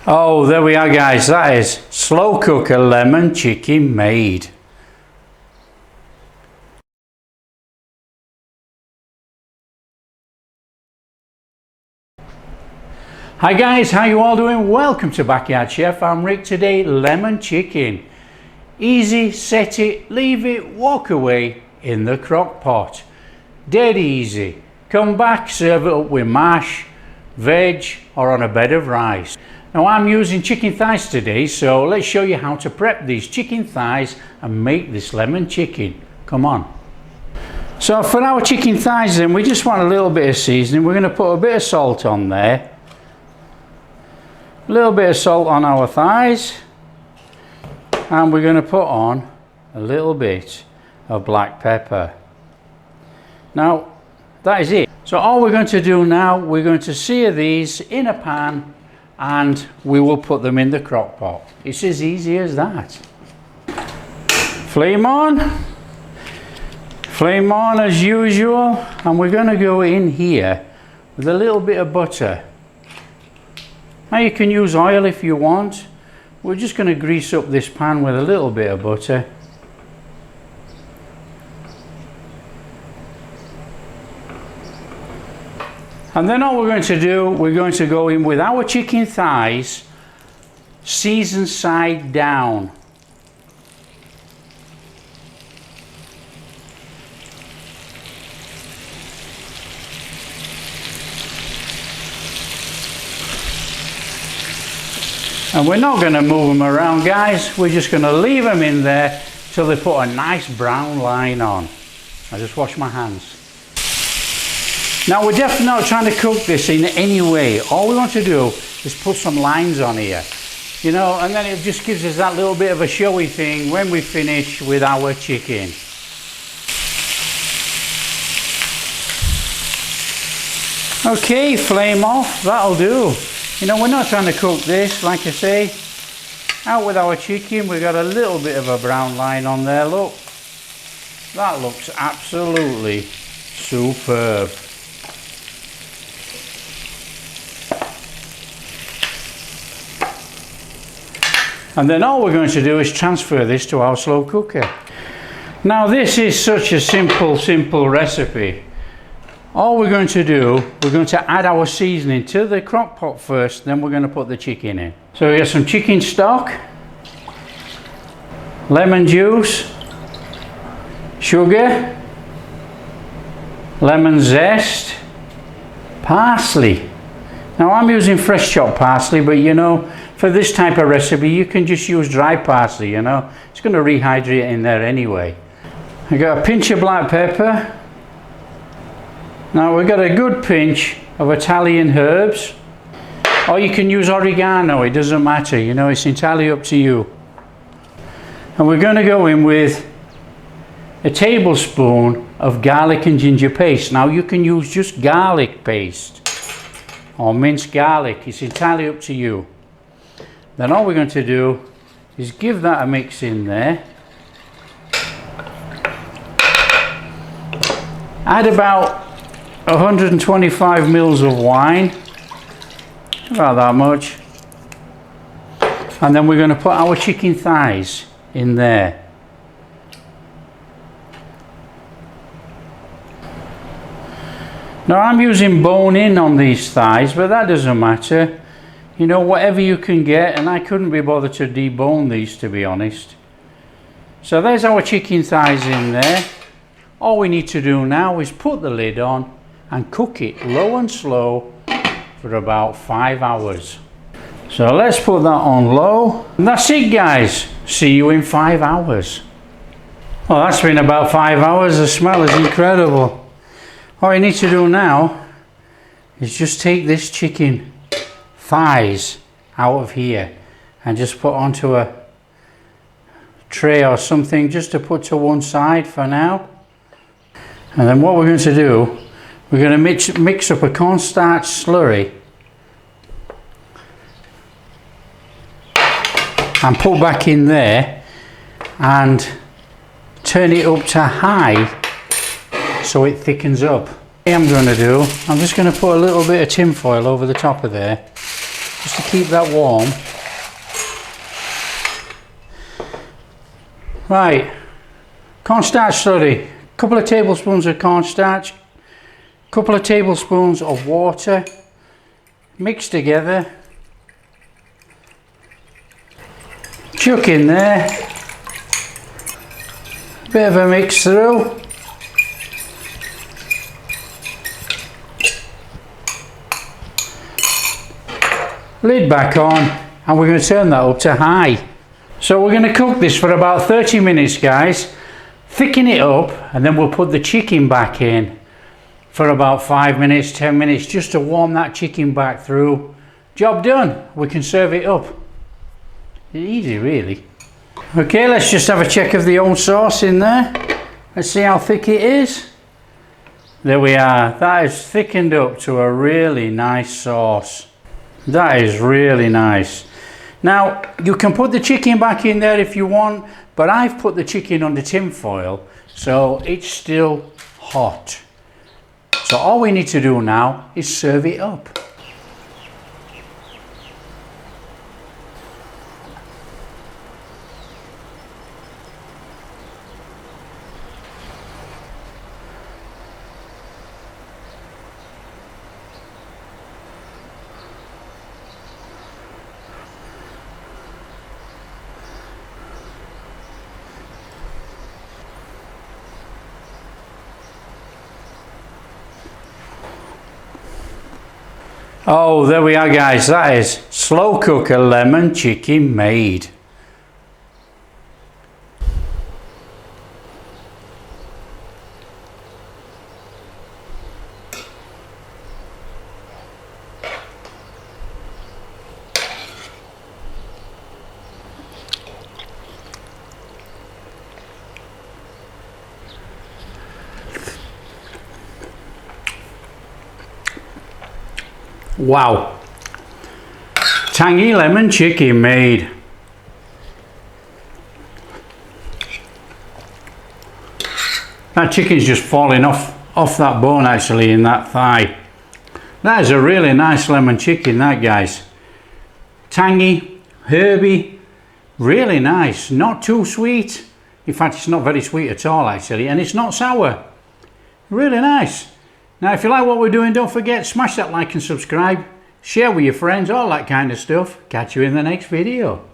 Oh, there we are guys, that is slow cooker lemon chicken made. Hi guys, how you all doing? Welcome to Backyard Chef. I'm Rick. Today, lemon chicken. Easy, set it, leave it, walk away in the crock pot. Dead easy. Come back, serve it up with mash, veg or on a bed of rice. Now I'm using chicken thighs today, so let's show you how to prep these chicken thighs and make this lemon chicken. Come on. So for our chicken thighs then, we just want a little bit of seasoning. We're going to put a bit of salt on there. A little bit of salt on our thighs. And we're going to put on a little bit of black pepper. Now that is it. So all we're going to do now, we're going to sear these in a pan and we will put them in the crock pot. It's as easy as that. Flame on as usual, and we're going to go in here with a little bit of butter. Now you can use oil if you want. We're just going to grease up this pan with a little bit of butter. And then all we're going to do, we're going to go in with our chicken thighs, seasoned side down. And we're not going to move them around guys, we're just going to leave them in there till they put a nice brown line on. I just wash my hands. Now we're definitely not trying to cook this in any way. All we want to do is put some lines on here, you know, and then it just gives us that little bit of a showy thing when we finish with our chicken. Okay, flame off, that'll do. You know, we're not trying to cook this, like I say. Out with our chicken, we've got a little bit of a brown line on there, look. That looks absolutely superb. And then all we're going to do is transfer this to our slow cooker. Now this is such a simple recipe. All we're going to do, we're going to add our seasoning to the crock pot first, then we're going to put the chicken in. So we have some chicken stock, lemon juice, sugar, lemon zest, parsley. Now I'm using fresh chopped parsley, but you know, for this type of recipe you can just use dry parsley, you know. It's going to rehydrate in there anyway. I got a pinch of black pepper. Now we've got a good pinch of Italian herbs, or you can use oregano, it doesn't matter, you know, it's entirely up to you. And we're going to go in with a tablespoon of garlic and ginger paste. Now you can use just garlic paste or minced garlic, it's entirely up to you. Then all we're going to do is give that a mix in there. Add about 125 mils of wine, about that much. And then we're going to put our chicken thighs in there. Now I'm using bone in on these thighs, but that doesn't matter. You know, whatever you can get, and I couldn't be bothered to debone these, to be honest. So there's our chicken thighs in there. All we need to do now is put the lid on and cook it low and slow for about 5 hours. So let's put that on low. And that's it guys. See you in 5 hours. Well, that's been about 5 hours. The smell is incredible. All you need to do now is just take this chicken thighs out of here and just put onto a tray or something just to put to one side for now. And then what we're going to do, we're going to mix up a cornstarch slurry and put back in there and turn it up to high so it thickens up. What I'm going to do, I'm just going to put a little bit of tin foil over the top of there just to keep that warm. Right, cornstarch slurry, couple of tablespoons of cornstarch, couple of tablespoons of water, mix together, chuck in there, bit of a mix through, lid back on, and we're going to turn that up to high. So we're going to cook this for about 30 minutes, guys. Thicken it up, and then we'll put the chicken back in for about 5 minutes, 10 minutes, just to warm that chicken back through. Job done. We can serve it up. Easy, really. Okay, let's just have a check of the old sauce in there. Let's see how thick it is. There we are. That is thickened up to a really nice sauce. That is really nice. Now, you can put the chicken back in there if you want, but I've put the chicken under tin foil, so it's still hot. So all we need to do now is serve it up. Oh, there we are, guys. That is slow cooker lemon chicken made. Wow, tangy lemon chicken made. That chicken's just falling off that bone actually in that thigh. That is a really nice lemon chicken, that, guys. Tangy, herby, really nice, not too sweet. In fact, it's not very sweet at all actually, and it's not sour. Really nice. Now, if you like what we're doing, don't forget, smash that like and subscribe, share with your friends, all that kind of stuff. Catch you in the next video.